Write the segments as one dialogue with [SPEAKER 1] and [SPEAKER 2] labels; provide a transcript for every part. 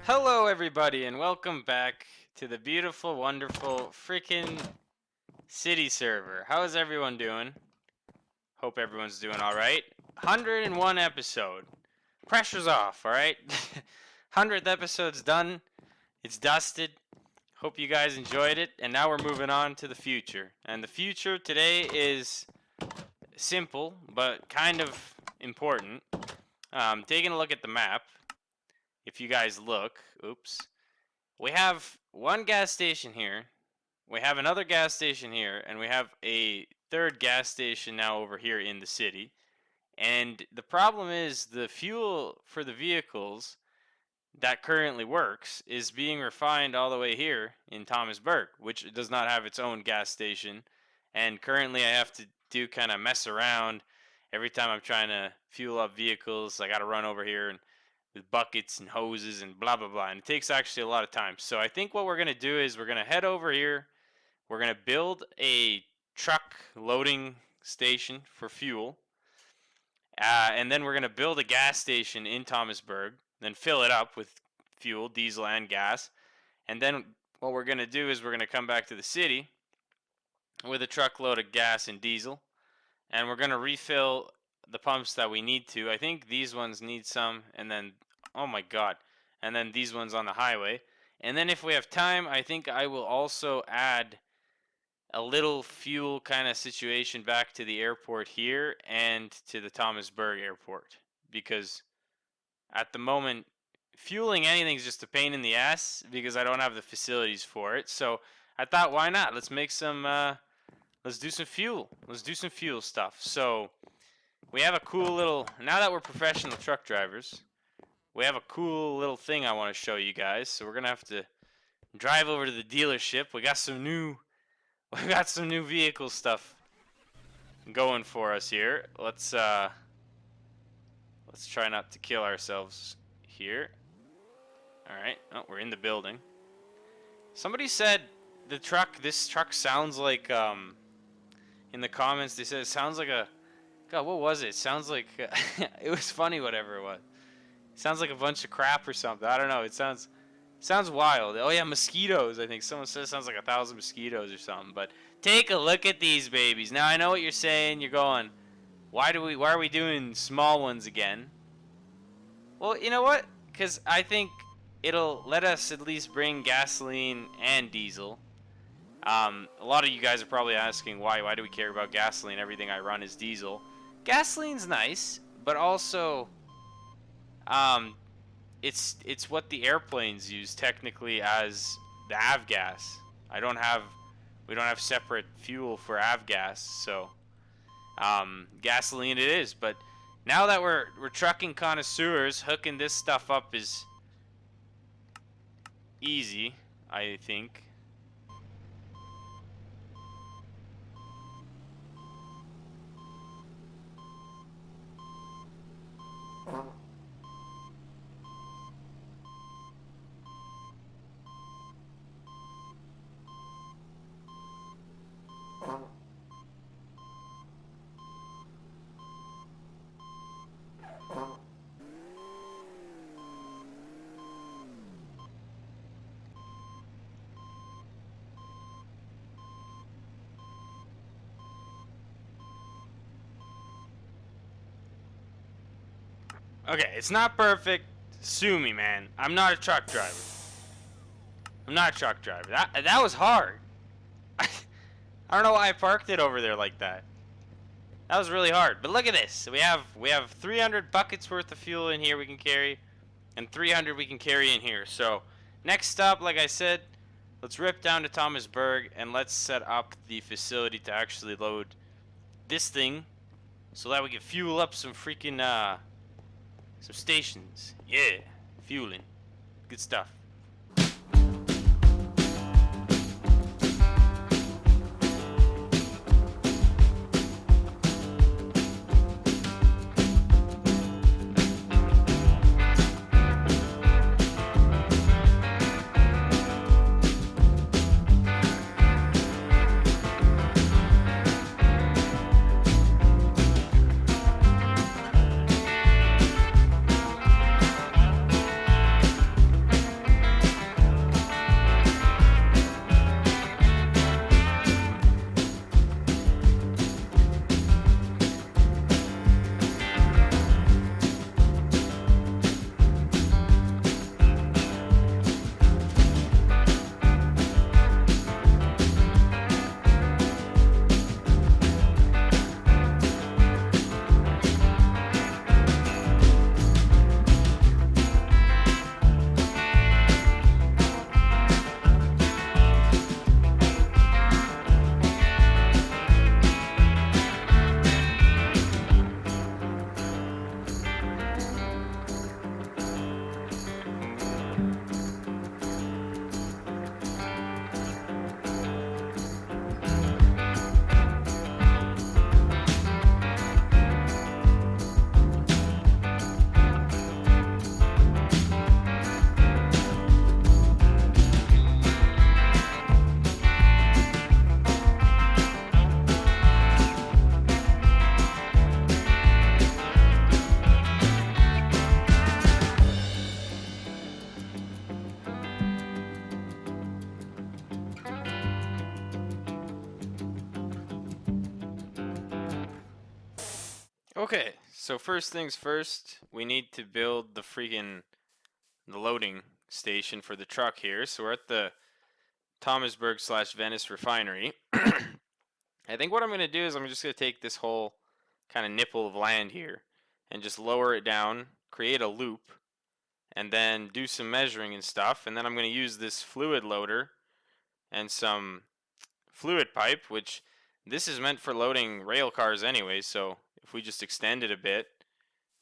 [SPEAKER 1] Hello, everybody, and welcome back to the beautiful, wonderful, freaking city server. How is everyone doing? Hope everyone's doing all right. 101 episode. Pressure's off, all right? 100th episode's done. It's dusted. Hope you guys enjoyed it. And now we're moving on to the future. And the future today is simple, but kind of important. Taking a look at the map. If you guys look, oops. We have one gas station here. We have another gas station here, and we have a third gas station now over here in the city. And the problem is the fuel for the vehicles that currently works is being refined all the way here in Thomasburg, which does not have its own gas station. And currently I have to do kind of mess around every time I'm trying to fuel up vehicles. I got to run over here and with buckets and hoses and blah blah blah, and it takes actually a lot of time. So I think what we're going to do is we're going to head over here. We're going to build a truck loading station for fuel, and then we're going to build a gas station in Thomasburg, then fill it up with fuel, diesel and gas. And then what we're going to do is we're going to come back to the city with a truckload of gas and diesel, and we're going to refill the pumps that we need to. I think these ones need some, and then, oh my god, and then these ones on the highway. And then if we have time, I think I will also add a little fuel kind of situation back to the airport here and to the Thomasburg airport, because at the moment fueling anything is just a pain in the ass because I don't have the facilities for it. So I thought, why not? Let's make some let's do some fuel. Let's do some fuel stuff. So we have a cool little, now that we're professional truck drivers, we have a cool little thing I want to show you guys. So we're going to have to drive over to the dealership. We got some new vehicle stuff going for us here. Let's try not to kill ourselves here. All right. Oh, we're in the building. Somebody said this truck sounds like in the comments they said it sounds like a, God, what was it? It sounds like it was funny, whatever it was. It sounds like a bunch of crap or something. I don't know. It sounds wild. Oh yeah, mosquitoes. I think someone said it sounds like 1,000 mosquitoes or something. But take a look at these babies. Now I know what you're saying. You're going, why are we doing small ones again? Well, you know what? Because I think it'll let us at least bring gasoline and diesel. A lot of you guys are probably asking why do we care about gasoline? Everything I run is diesel. Gasoline's nice, but also it's what the airplanes use technically as the avgas. We don't have separate fuel for avgas, so gasoline it is. But now that we're trucking connoisseurs, hooking this stuff up is easy, I think. Okay, it's not perfect. Sue me, man. I'm not a truck driver. That was hard. I don't know why I parked it over there like that. That was really hard. But look at this. We have 300 buckets worth of fuel in here we can carry, and 300 we can carry in here. So next stop, like I said, let's rip down to Thomasburg and let's set up the facility to actually load this thing, so that we can fuel up some freaking some stations. Yeah, fueling. Good stuff. Okay, so first things first, we need to build the loading station for the truck here. So we're at the Thomasburg slash Venice refinery. I think what I'm gonna do is I'm just gonna take this whole kind of nipple of land here and just lower it down, create a loop, and then do some measuring and stuff. And then I'm gonna use this fluid loader and some fluid pipe, which this is meant for loading rail cars anyway. So if we just extend it a bit,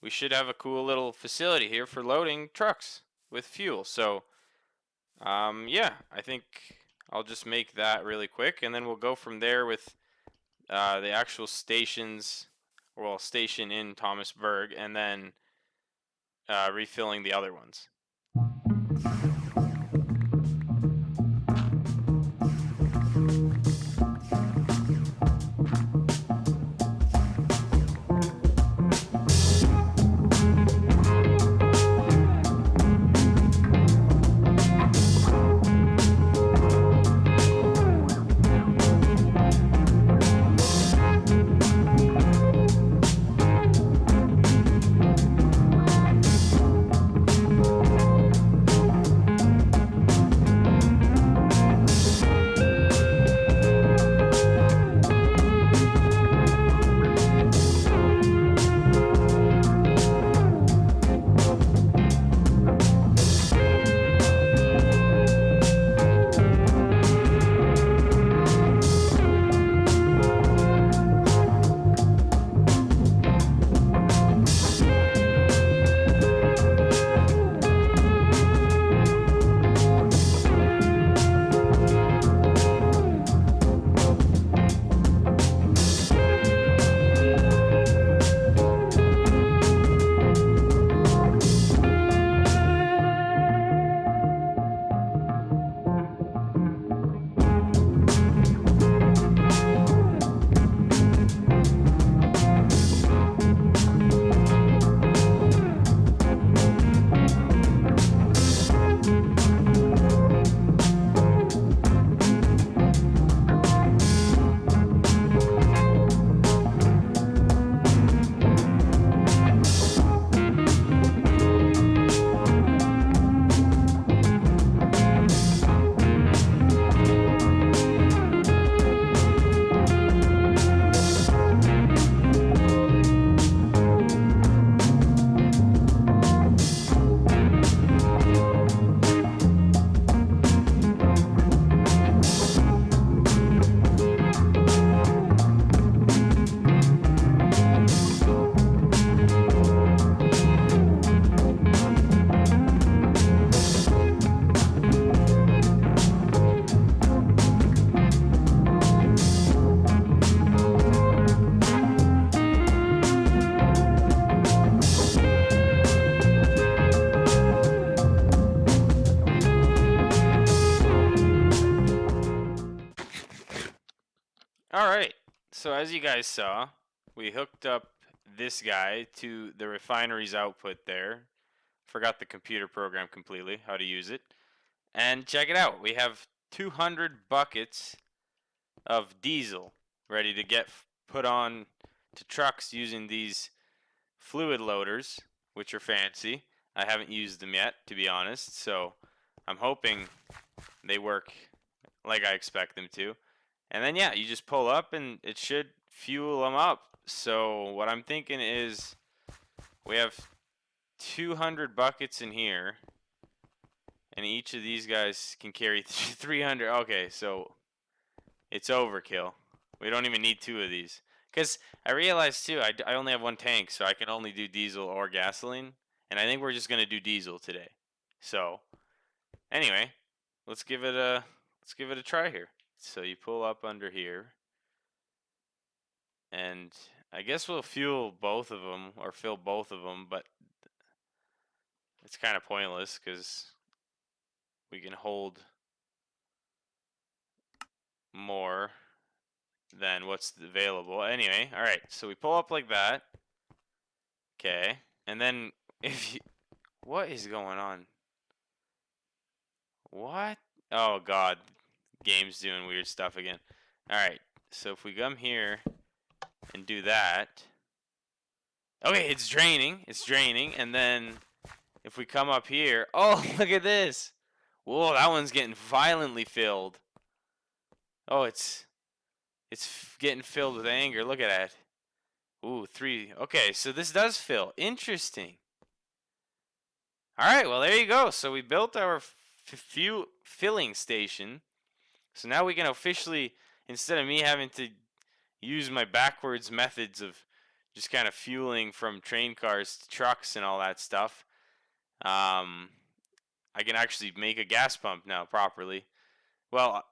[SPEAKER 1] we should have a cool little facility here for loading trucks with fuel. So, yeah, I think I'll just make that really quick, and then we'll go from there with the actual stations, well, station in Thomasburg, and then refilling the other ones. All right. So as you guys saw, we hooked up this guy to the refinery's output there. Forgot the computer program completely, how to use it. And check it out. We have 200 buckets of diesel ready to get put on to trucks using these fluid loaders, which are fancy. I haven't used them yet, to be honest, so I'm hoping they work like I expect them to. And then, yeah, you just pull up and it should fuel them up. So, what I'm thinking is we have 200 buckets in here, and each of these guys can carry 300. Okay, so it's overkill. We don't even need two of these. Because I realized too, I only have one tank, so I can only do diesel or gasoline. And I think we're just gonna do diesel today. So anyway, let's give it a try here. So you pull up under here, and I guess we'll fuel both of them or fill both of them, but it's kind of pointless because we can hold more than what's available. Anyway, all right. So we pull up like that. Okay, and then if you, what is going on? What? Oh God, game's doing weird stuff again. All right, so if we come here and do that, Okay, it's draining. It's draining. And then if we come up here, oh, look at this. Whoa, that one's getting violently filled. Oh, it's getting filled with anger. Look at that. Ooh, 3. Okay, so this does fill. Interesting. All right, well, there you go. So we built our fuel filling station. So now we can officially, instead of me having to use my backwards methods of just kind of fueling from train cars to trucks and all that stuff, I can actually make a gas pump now properly. Well,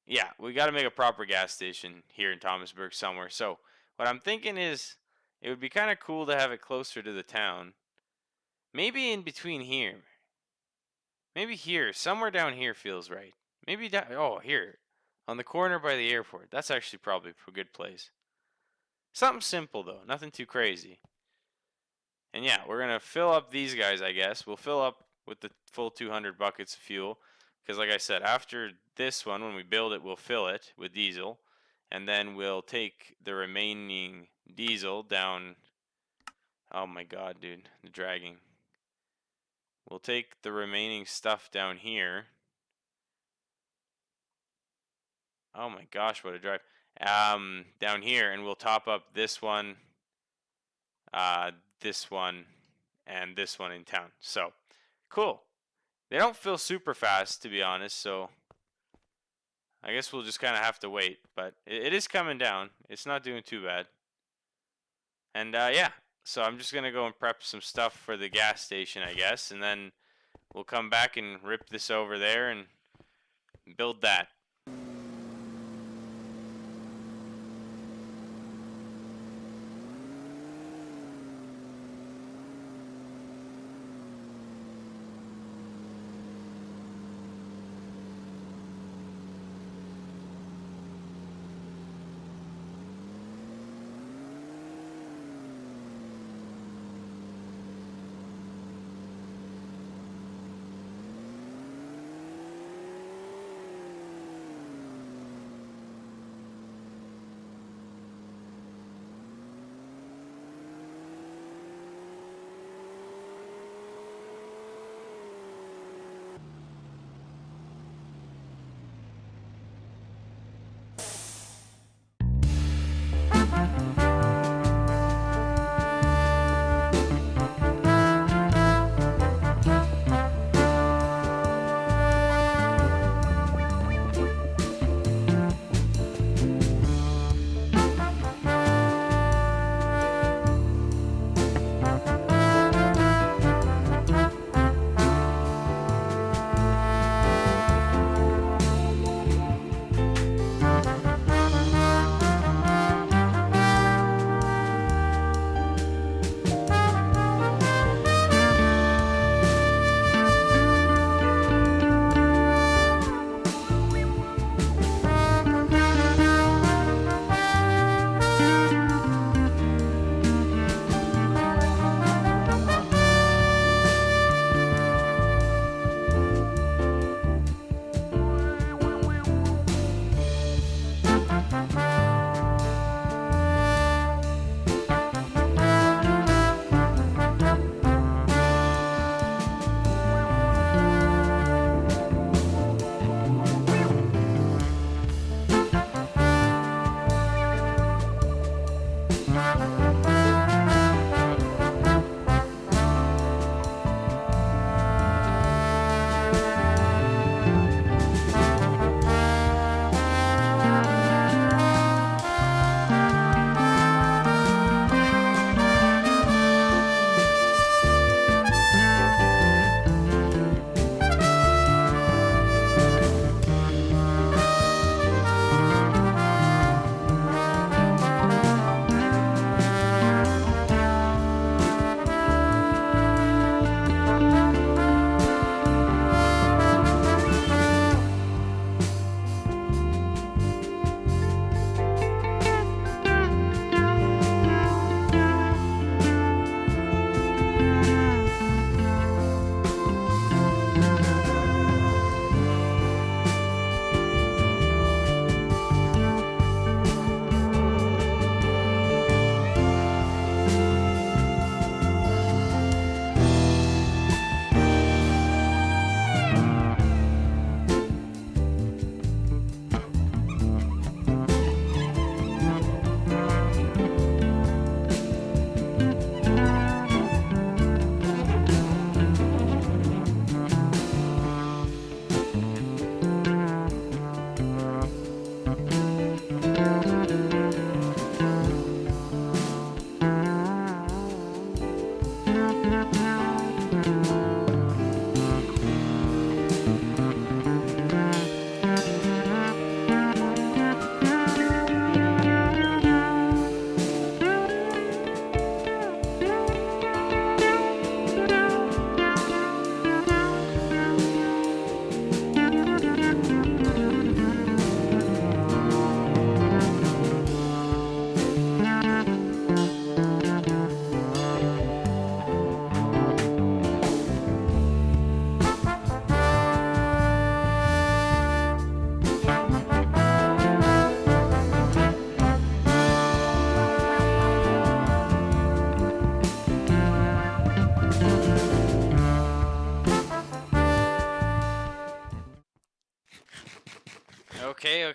[SPEAKER 1] yeah, we got to make a proper gas station here in Thomasburg somewhere. So what I'm thinking is it would be kind of cool to have it closer to the town. Maybe in between here. Maybe here. Somewhere down here feels right. Maybe down. Oh, here. On the corner by the airport. That's actually probably a good place. Something simple, though. Nothing too crazy. And yeah, we're going to fill up these guys, I guess. We'll fill up with the full 200 buckets of fuel. Because like I said, after this one, when we build it, we'll fill it with diesel. And then we'll take the remaining diesel down. Oh my god, dude. The dragging. We'll take the remaining stuff down here. Oh my gosh, what a drive. Down here, and we'll top up this one, this one, and this one in town. So, cool. They don't feel super fast, to be honest, so I guess we'll just kind of have to wait. But it is coming down. It's not doing too bad. And yeah, so I'm just going to go and prep some stuff for the gas station, I guess, and then we'll come back and rip this over there and build that.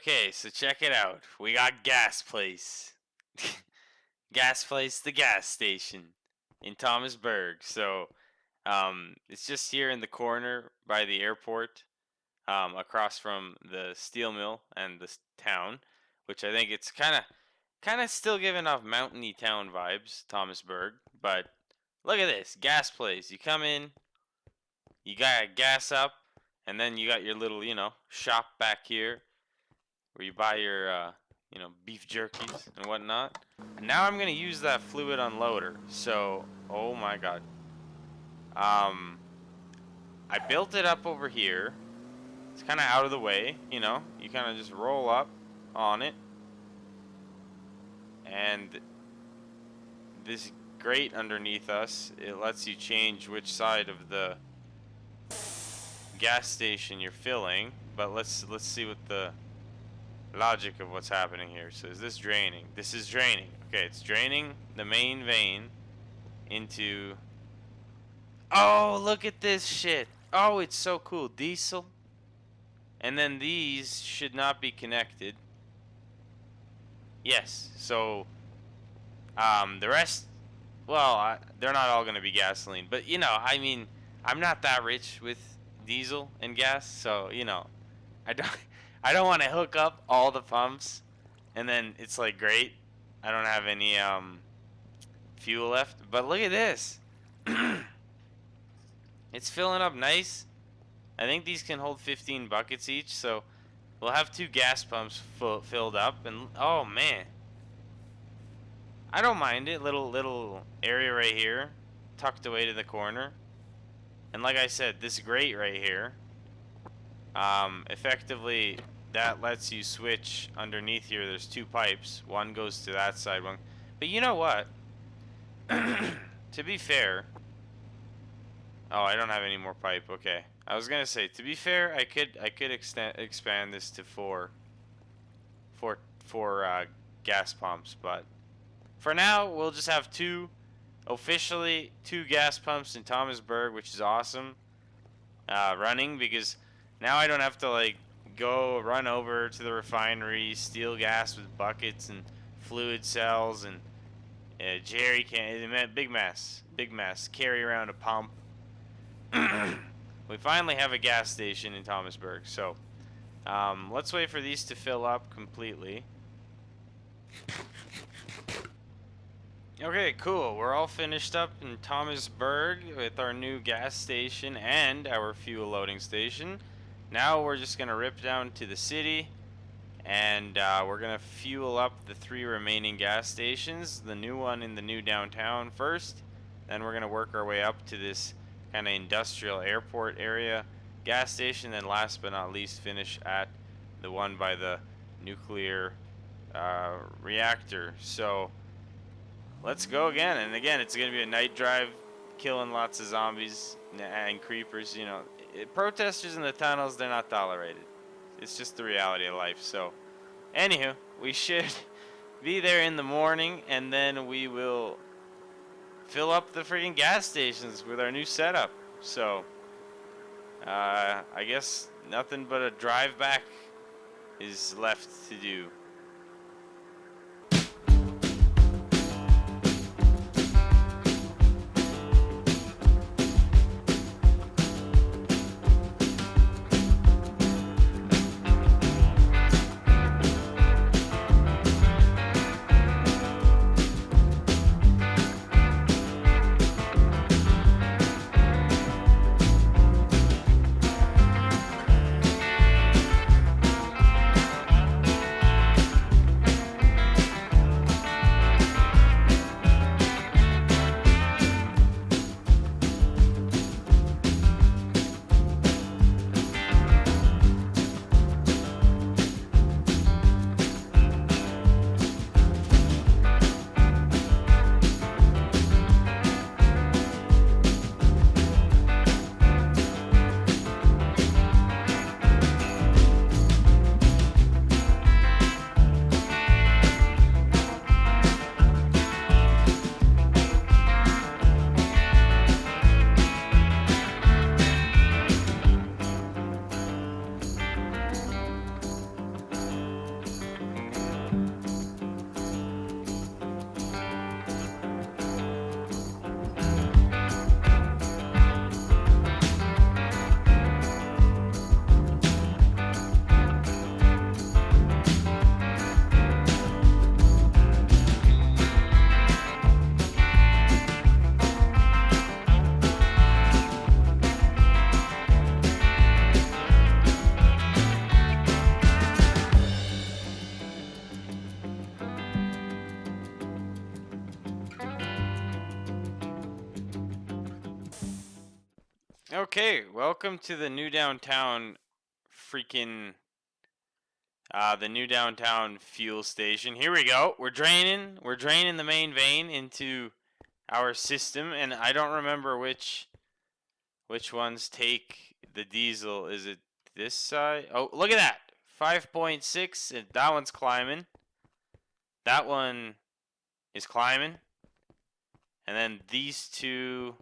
[SPEAKER 1] Okay, so check it out. We got Gas Place. Gas Place, the gas station in Thomasburg. So, it's just here in the corner by the airport, across from the steel mill and the town, which I think it's kind of still giving off mountainy town vibes, Thomasburg. But look at this gas place. You come in, you got gas up, and then you got your little, shop back here where you buy your, beef jerkies and whatnot. And now I'm gonna use that fluid unloader. So, oh my god. I built it up over here. It's kind of out of the way, you kind of just roll up on it. And this grate underneath us, it lets you change which side of the gas station you're filling. But let's see what the logic of what's happening here. So is this draining? This is draining. Okay, it's draining the main vein into... Oh, look at this shit. Oh, it's so cool. Diesel. And then these should not be connected. Yes. So, the rest... Well, they're not all going to be gasoline. But, I mean, I'm not that rich with diesel and gas. So, I don't want to hook up all the pumps and then it's like great, I don't have any fuel left. But look at this. It's filling up nice. I think these can hold 15 buckets each, so we'll have 2 gas pumps filled up. And oh man, I don't mind it. Little area right here, tucked away to the corner. And like I said, this grate right here, effectively that lets you switch underneath here. There's 2 pipes. One goes to that side, one. But you know what? To be fair, oh, I don't have any more pipe. Okay, I was gonna say, to be fair, I could expand this to four gas pumps, but for now we'll just have officially 2 gas pumps in Thomasburg, which is awesome, running, because now I don't have to like go run over to the refinery, steal gas with buckets and fluid cells and jerry can. Big mess, carry around a pump. We finally have a gas station in Thomasburg, so let's wait for these to fill up completely. Okay, cool. We're all finished up in Thomasburg with our new gas station and our fuel loading station. Now we're just gonna rip down to the city, and we're gonna fuel up the 3 remaining gas stations. The new one in the new downtown first, then we're gonna work our way up to this kind of industrial airport area gas station, then last but not least finish at the one by the nuclear reactor. So let's go again. And again, it's gonna be a night drive, killing lots of zombies and creepers. Protesters in the tunnels, they're not tolerated. It's just the reality of life. So anywho, we should be there in the morning, and then we will fill up the freaking gas stations with our new setup. So I guess nothing but a drive back is left to do. Okay, welcome to the new downtown freaking the new downtown fuel station. Here we go. We're draining the main vein into our system, and I don't remember which ones take the diesel. Is it this side? Oh, look at that. 5.6, and that one's climbing. That one is climbing. And then these two,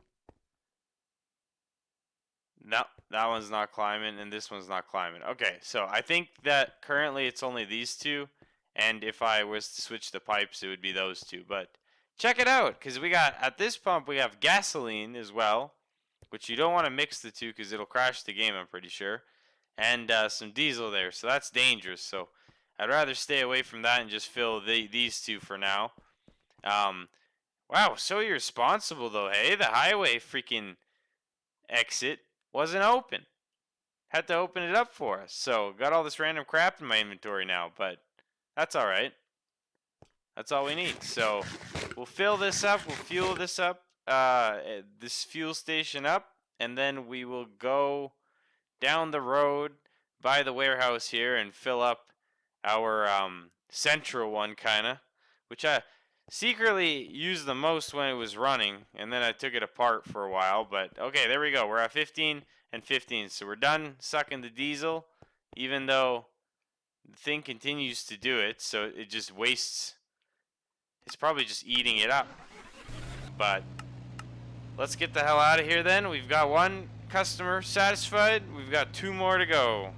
[SPEAKER 1] no, that one's not climbing, and this one's not climbing. Okay, so I think that currently it's only these two, and if I was to switch the pipes, it would be those two. But check it out, because we got, at this pump, we have gasoline as well, which you don't want to mix the two because it'll crash the game, I'm pretty sure, and some diesel there, so that's dangerous. So I'd rather stay away from that and just fill these two for now. Wow, so irresponsible though, hey? The highway freaking exit wasn't open. Had to open it up for us. So got all this random crap in my inventory now, but that's all right. That's all we need. So we'll fill this up. We'll fuel this up, this fuel station up, and then we will go down the road by the warehouse here and fill up our central one, kinda, which I secretly used the most when it was running, and then I took it apart for a while. But okay, there we go. We're at 15 and 15, so we're done sucking the diesel, even though the thing continues to do it, so it just wastes. It's probably just eating it up. But let's get the hell out of here then. We've got one customer satisfied. We've got two more to go.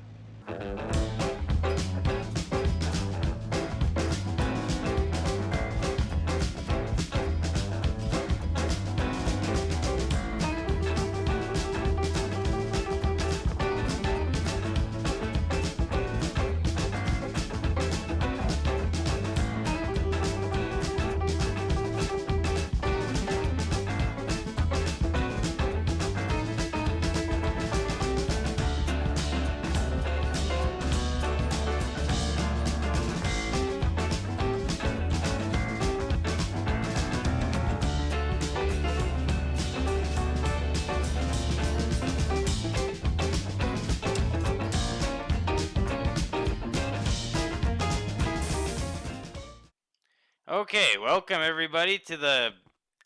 [SPEAKER 1] Okay, welcome everybody to the,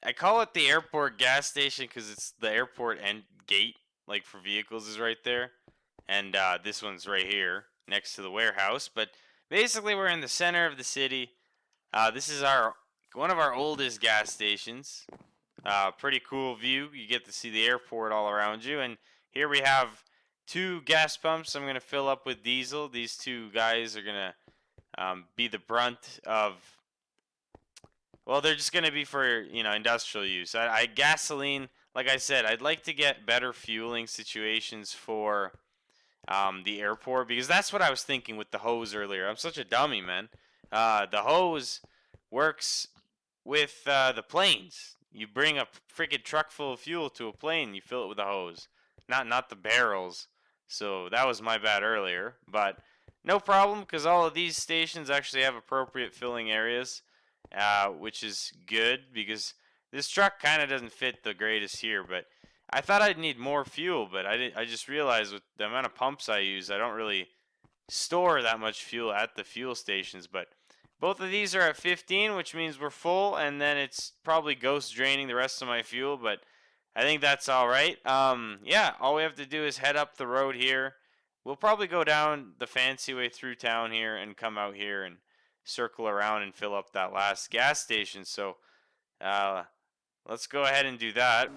[SPEAKER 1] I call it the airport gas station because it's the airport end gate, like for vehicles is right there. And this one's right here next to the warehouse. But basically we're in the center of the city. This is one of our oldest gas stations. Pretty cool view. You get to see the airport all around you. And here we have two gas pumps I'm going to fill up with diesel. These two guys are going to be the brunt of, well, they're just going to be for, industrial use. Gasoline, like I said, I'd like to get better fueling situations for the airport, because that's what I was thinking with the hose earlier. I'm such a dummy, man. The hose works with the planes. You bring a freaking truck full of fuel to a plane, you fill it with a hose, not the barrels. So that was my bad earlier, but no problem, because all of these stations actually have appropriate filling areas. Which is good because this truck kind of doesn't fit the greatest here. But I thought I'd need more fuel, but I just realized with the amount of pumps I use, I don't really store that much fuel at the fuel stations. But both of these are at 15, which means we're full, and then it's probably ghost draining the rest of my fuel, but I think that's all right. Yeah, all we have to do is head up the road here. We'll probably go down the fancy way through town here and come out here and circle around and fill up that last gas station. So let's go ahead and do that.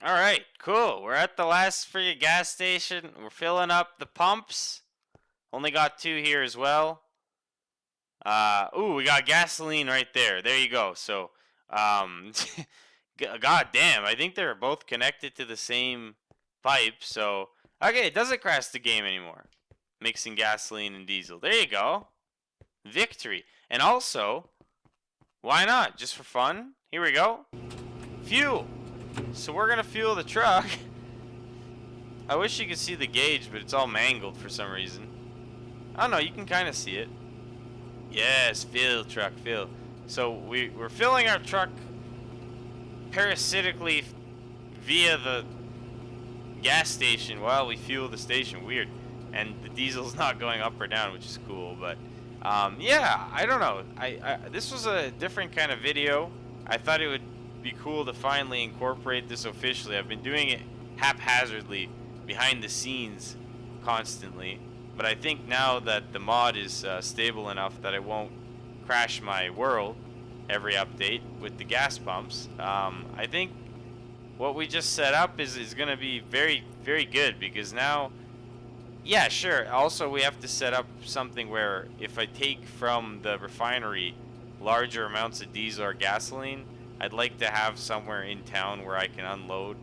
[SPEAKER 1] All right, cool. We're at the last free gas station. We're filling up the pumps. Only got 2 here as well. Ooh, we got gasoline right there. There you go. So, um, god damn, I think they're both connected to the same pipe. So, okay, it doesn't crash the game anymore. Mixing gasoline and diesel. There you go. Victory. And also, why not? Just for fun. Here we go. Fuel. So we're gonna fuel the truck. I wish you could see the gauge, but it's all mangled for some reason. I don't know, you can kind of see it. Yes, fill, truck, fill. So we're filling our truck parasitically via the gas station while we fuel the station. Weird. And the diesel's not going up or down, which is cool. But yeah, I don't know. This was a different kind of video. I thought it would be cool to finally incorporate this officially. I've been doing it haphazardly, behind the scenes, constantly. But I think now that the mod is stable enough that it won't crash my world every update with the gas pumps, I think what we just set up is going to be very, very good, because now, yeah, sure, also we have to set up something where if I take from the refinery larger amounts of diesel or gasoline, I'd like to have somewhere in town where I can unload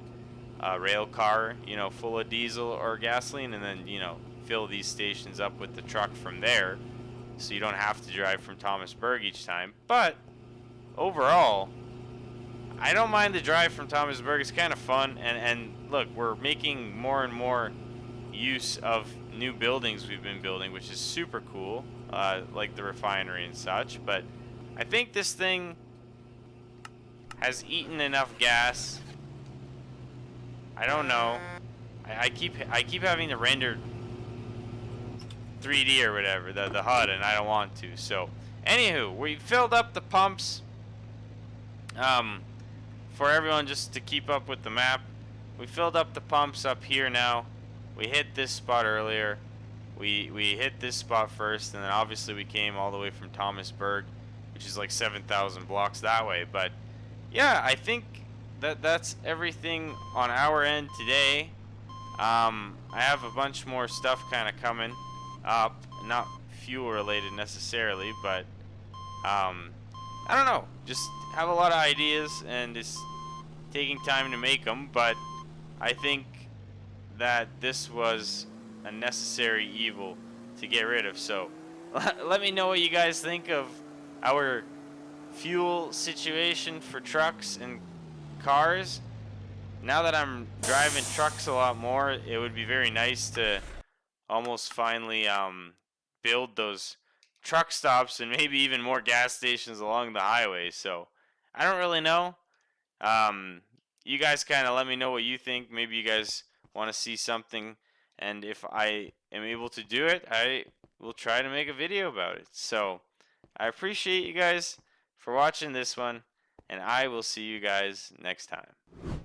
[SPEAKER 1] a rail car, you know, full of diesel or gasoline, and then, you know, fill these stations up with the truck from there, so you don't have to drive from Thomasburg each time. But overall, I don't mind the drive from Thomasburg. It's kind of fun, and look, we're making more and more use of new buildings we've been building, which is super cool, like the refinery and such. But I think this thing has eaten enough gas. I don't know. I keep having to render 3D or whatever, the HUD, and I don't want to. So, anywho, we filled up the pumps. For everyone, just to keep up with the map, we filled up the pumps up here now. We hit this spot earlier. We hit this spot first, and then obviously we came all the way from Thomasburg, which is like 7,000 blocks that way. But yeah, I think that's everything on our end today. I have a bunch more stuff kind of coming up, not fuel related necessarily, but I don't know, just have a lot of ideas and it's taking time to make them. But I think that this was a necessary evil to get rid of. So let me know what you guys think of our fuel situation for trucks and cars. Now that I'm driving trucks a lot more, it would be very nice to almost finally build those truck stops and maybe even more gas stations along the highway. So I don't really know. You guys kind of let me know what you think. Maybe you guys want to see something, and if I am able to do it, I will try to make a video about it. So I appreciate you guys for watching this one, and I will see you guys next time.